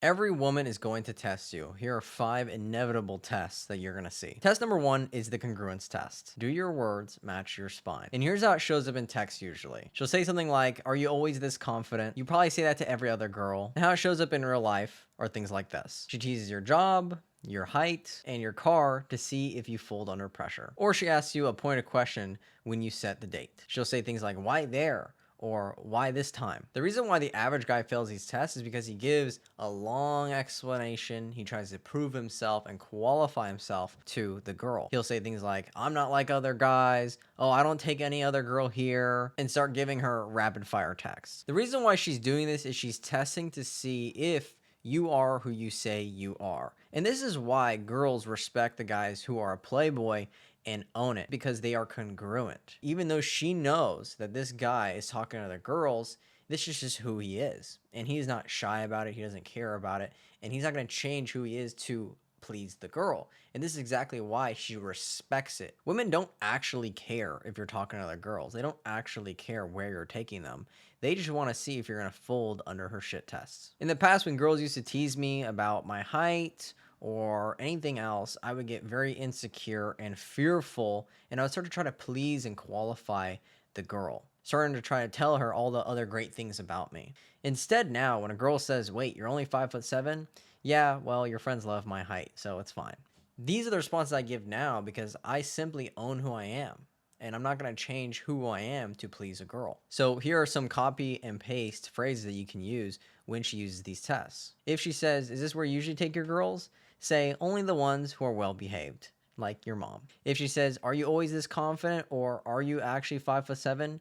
Every woman is going to test you. Here are 5 inevitable tests that you're going to see. Test number 1 is the congruence test. Do your words match your spine? And here's how it shows up in text usually. She'll say something like, "Are you always this confident?" You probably say that to every other girl. And how it shows up in real life are things like this. She teases your job, your height, and your car to see if you fold under pressure. Or she asks you a pointed question when you set the date. She'll say things like, "Why there?" or "Why this time?" The reason why the average guy fails these tests is because he gives a long explanation. He tries to prove himself and qualify himself to the girl. He'll say things like, "I'm not like other guys. Oh, I don't take any other girl here," and start giving her rapid fire texts. The reason why she's doing this is she's testing to see if you are who you say you are. And this is why girls respect the guys who are a playboy and own it, because they are congruent. Even though she knows that this guy is talking to other girls, this is just who he is. And he's not shy about it. He doesn't care about it. And he's not going to change who he is to please the girl. And this is exactly why she respects it. Women don't actually care if you're talking to other girls. They don't actually care where you're taking them. They just want to see if you're going to fold under her shit tests. In the past, when girls used to tease me about my height or anything else, I would get very insecure and fearful, and I would start to try to please and qualify the girl, starting to try to tell her all the other great things about me. Instead, now, when a girl says, "Wait, you're only 5'7"? Yeah, well, your friends love my height, so it's fine. These are the responses I give now because I simply own who I am. And I'm not going to change who I am to please a girl. So here are some copy and paste phrases that you can use when she uses these tests. If she says, "Is this where you usually take your girls?" Say, "Only the ones who are well behaved," like your mom. If she says, "Are you always this confident?" or "Are you actually 5'7"?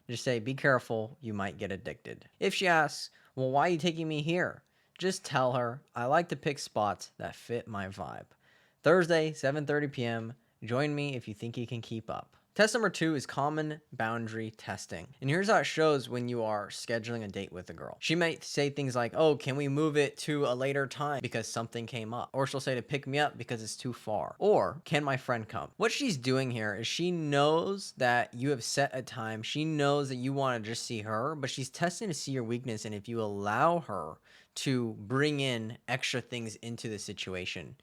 Just say, "Be careful, you might get addicted." If she asks, "Well, why are you taking me here?" Just tell her, "I like to pick spots that fit my vibe. Thursday, 7:30 p.m. Join me if you think you can keep up." Test number 2 is common boundary testing. And here's how it shows when you are scheduling a date with a girl. She might say things like, "Oh, can we move it to a later time because something came up?" Or she'll say to pick me up because it's too far. Or, "Can my friend come?" What she's doing here is she knows that you have set a time. She knows that you want to just see her, but she's testing to see your weakness. And if you allow her to bring in extra things into the situation,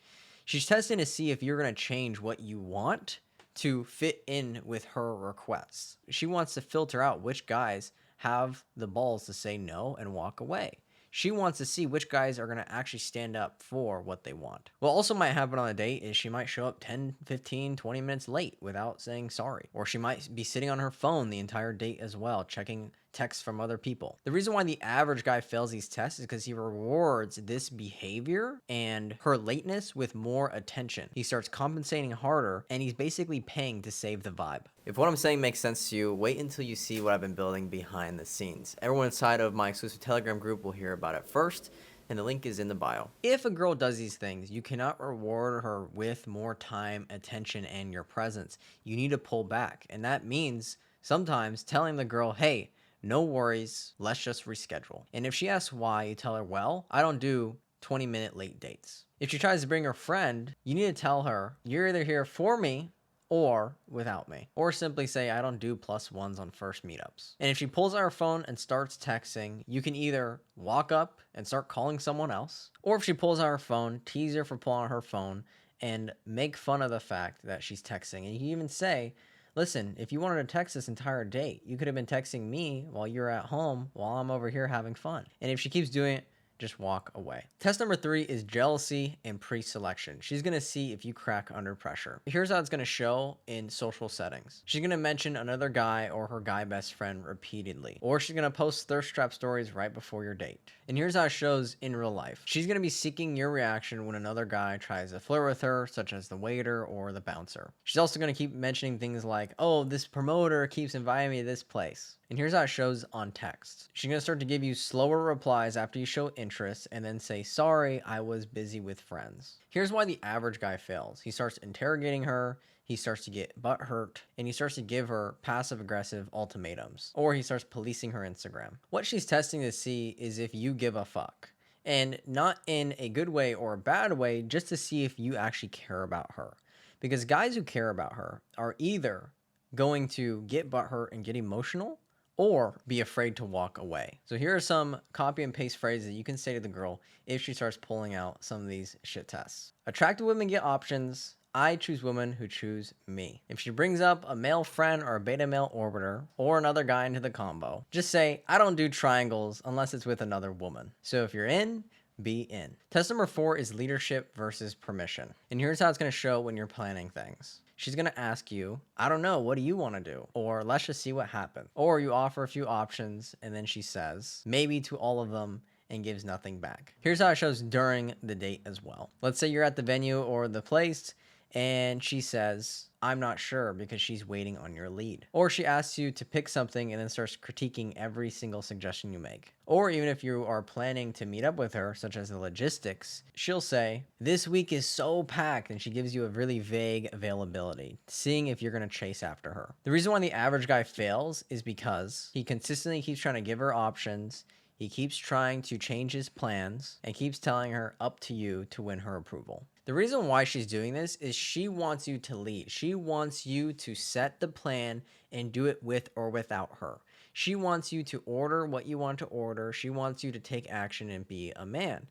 she's testing to see if you're going to change what you want to fit in with her requests. She wants to filter out which guys have the balls to say no and walk away. She wants to see which guys are going to actually stand up for what they want. What also might happen on a date is she might show up 10, 15, 20 minutes late without saying sorry. Or she might be sitting on her phone the entire date as well, checking texts from other people. The reason why the average guy fails these tests is because he rewards this behavior and her lateness with more attention. He starts compensating harder, and he's basically paying to save the vibe. If what I'm saying makes sense to you, wait until you see what I've been building behind the scenes. Everyone inside of my exclusive Telegram group will hear about it first, and the link is in the bio. If a girl does these things, you cannot reward her with more time, attention, and your presence. You need to pull back, and that means sometimes telling the girl, "Hey, no worries, let's just reschedule." And if she asks why, you tell her, "Well, I don't do 20-minute late dates." If she tries to bring her friend, you need to tell her, "You're either here for me or without me." Or simply say, "I don't do +1s on first meetups." And if she pulls out her phone and starts texting, you can either walk up and start calling someone else, or if she pulls out her phone, tease her for pulling out her phone and make fun of the fact that she's texting. And you can even say, "Listen, if you wanted to text this entire date, you could have been texting me while you're at home while I'm over here having fun." And if she keeps doing it, just walk away. Test number 3 is jealousy and pre-selection. She's going to see if you crack under pressure. Here's how it's going to show in social settings. She's going to mention another guy or her guy best friend repeatedly. Or she's going to post thirst trap stories right before your date. And here's how it shows in real life. She's going to be seeking your reaction when another guy tries to flirt with her, such as the waiter or the bouncer. She's also going to keep mentioning things like, "Oh, this promoter keeps inviting me to this place." And here's how it shows on text. She's going to start to give you slower replies after you show interest and then say, "Sorry, I was busy with friends." Here's why the average guy fails. He starts interrogating her, he starts to get butthurt, and he starts to give her passive-aggressive ultimatums. Or he starts policing her Instagram. What she's testing to see is if you give a fuck. And not in a good way or a bad way, just to see if you actually care about her. Because guys who care about her are either going to get butthurt and get emotional, or be afraid to walk away. So here are some copy and paste phrases that you can say to the girl if she starts pulling out some of these shit tests. Attractive women get options. I choose women who choose me. If she brings up a male friend or a beta male orbiter or another guy into the combo, just say, I don't do triangles unless it's with another woman. So if you're in, be in. Test number 4 is leadership versus permission. And here's how it's going to show when you're planning things. She's going to ask you, I don't know, what do you want to do? Or let's just see what happens. Or you offer a few options and then she says, maybe to all of them, and gives nothing back. Here's how it shows during the date as well. Let's say you're at the venue or the place and she says, I'm not sure, because she's waiting on your lead. Or she asks you to pick something and then starts critiquing every single suggestion you make. Or even if you are planning to meet up with her, such as the logistics, she'll say, this week is so packed, and she gives you a really vague availability, seeing if you're going to chase after her. The reason why the average guy fails is because he consistently keeps trying to give her options. He keeps trying to change his plans and keeps telling her up to you to win her approval. The reason why she's doing this is she wants you to lead. She wants you to set the plan and do it with or without her. She wants you to order what you want to order. She wants you to take action and be a man.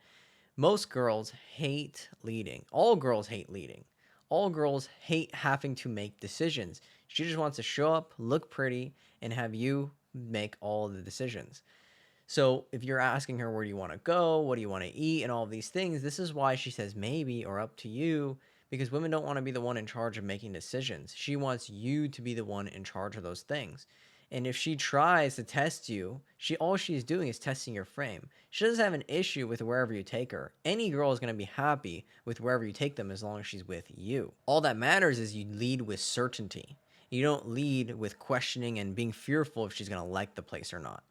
Most girls hate leading. All girls hate leading. All girls hate having to make decisions. She just wants to show up, look pretty, and have you make all the decisions. So if you're asking her, where do you want to go? What do you want to eat? And all of these things, this is why she says maybe or up to you, because women don't want to be the one in charge of making decisions. She wants you to be the one in charge of those things. And if she tries to test you, all she's doing is testing your frame. She doesn't have an issue with wherever you take her. Any girl is going to be happy with wherever you take them as long as she's with you. All that matters is you lead with certainty. You don't lead with questioning and being fearful if she's going to like the place or not.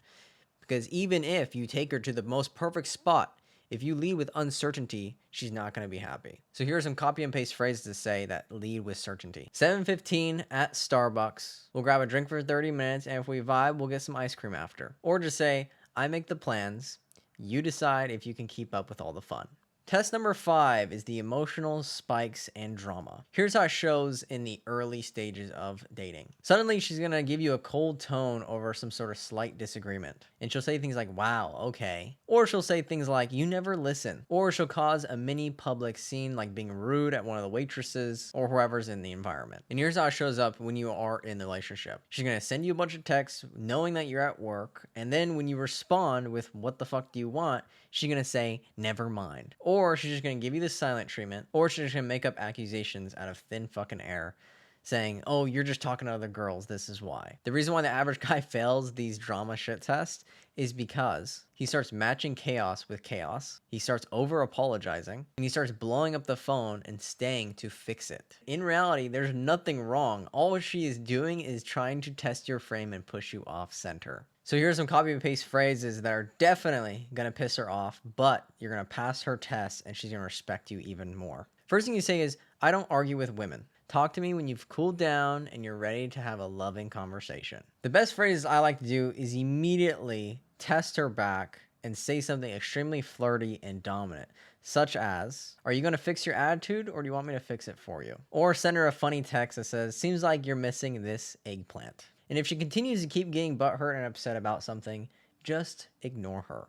Because even if you take her to the most perfect spot, if you lead with uncertainty, she's not going to be happy. So here are some copy and paste phrases to say that lead with certainty. 7:15 at Starbucks. We'll grab a drink for 30 minutes, and if we vibe, we'll get some ice cream after. Or just say, I make the plans. You decide if you can keep up with all the fun. Test number 5 is the emotional spikes and drama. Here's how it shows in the early stages of dating. Suddenly, she's going to give you a cold tone over some sort of slight disagreement. And she'll say things like, wow, okay. Or she'll say things like, you never listen. Or she'll cause a mini public scene, like being rude at one of the waitresses or whoever's in the environment. And here's how it shows up when you are in the relationship. She's going to send you a bunch of texts knowing that you're at work. And then when you respond with, what the fuck do you want? She's going to say, never mind. Or she's just going to give you the silent treatment. Or she's just going to make up accusations out of thin fucking air, saying, oh, you're just talking to other girls. This is why. The reason why the average guy fails these drama shit tests is because he starts matching chaos with chaos. He starts over apologizing, and he starts blowing up the phone and staying to fix it. In reality, there's nothing wrong. All she is doing is trying to test your frame and push you off center. So here's some copy and paste phrases that are definitely going to piss her off, but you're going to pass her test and she's going to respect you even more. First thing you say is, I don't argue with women. Talk to me when you've cooled down and you're ready to have a loving conversation. The best phrase I like to do is immediately test her back and say something extremely flirty and dominant, such as, are you going to fix your attitude or do you want me to fix it for you? Or send her a funny text that says, seems like you're missing this eggplant. And if she continues to keep getting butthurt and upset about something, just ignore her.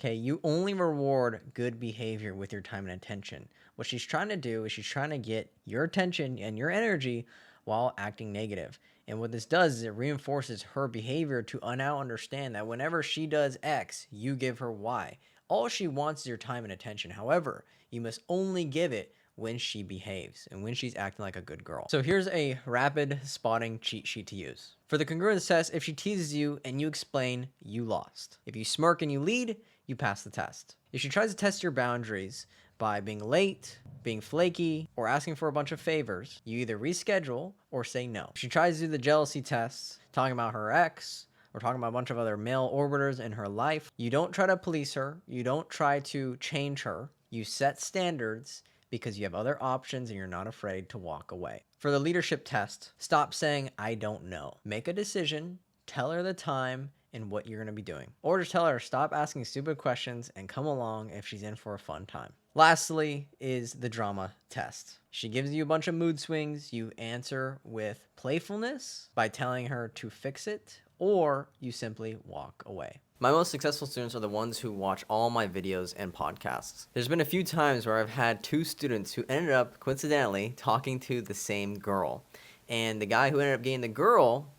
Okay, you only reward good behavior with your time and attention. What she's trying to do is she's trying to get your attention and your energy while acting negative. And what this does is it reinforces her behavior to now understand that whenever she does X, you give her Y. All she wants is your time and attention. However, you must only give it when she behaves and when she's acting like a good girl. So here's a rapid spotting cheat sheet to use. For the congruence test, if she teases you and you explain, you lost. If you smirk and you lead, you pass the test. If she tries to test your boundaries by being late, being flaky, or asking for a bunch of favors, you either reschedule or say no. If she tries to do the jealousy tests, talking about her ex, or talking about a bunch of other male orbiters in her life, you don't try to police her, you don't try to change her, you set standards because you have other options and you're not afraid to walk away. For the leadership test, stop saying, I don't know. Make a decision, tell her the time and what you're going to be doing. Or just tell her, stop asking stupid questions and come along if she's in for a fun time. Lastly is the drama test. She gives you a bunch of mood swings. You answer with playfulness by telling her to fix it or you simply walk away. My most successful students are the ones who watch all my videos and podcasts. There's been a few times where I've had 2 students who ended up, coincidentally, talking to the same girl. And the guy who ended up getting the girl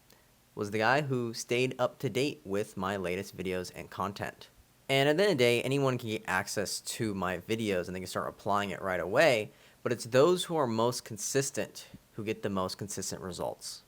was the guy who stayed up to date with my latest videos and content. And at the end of the day, anyone can get access to my videos and they can start applying it right away, but it's those who are most consistent who get the most consistent results.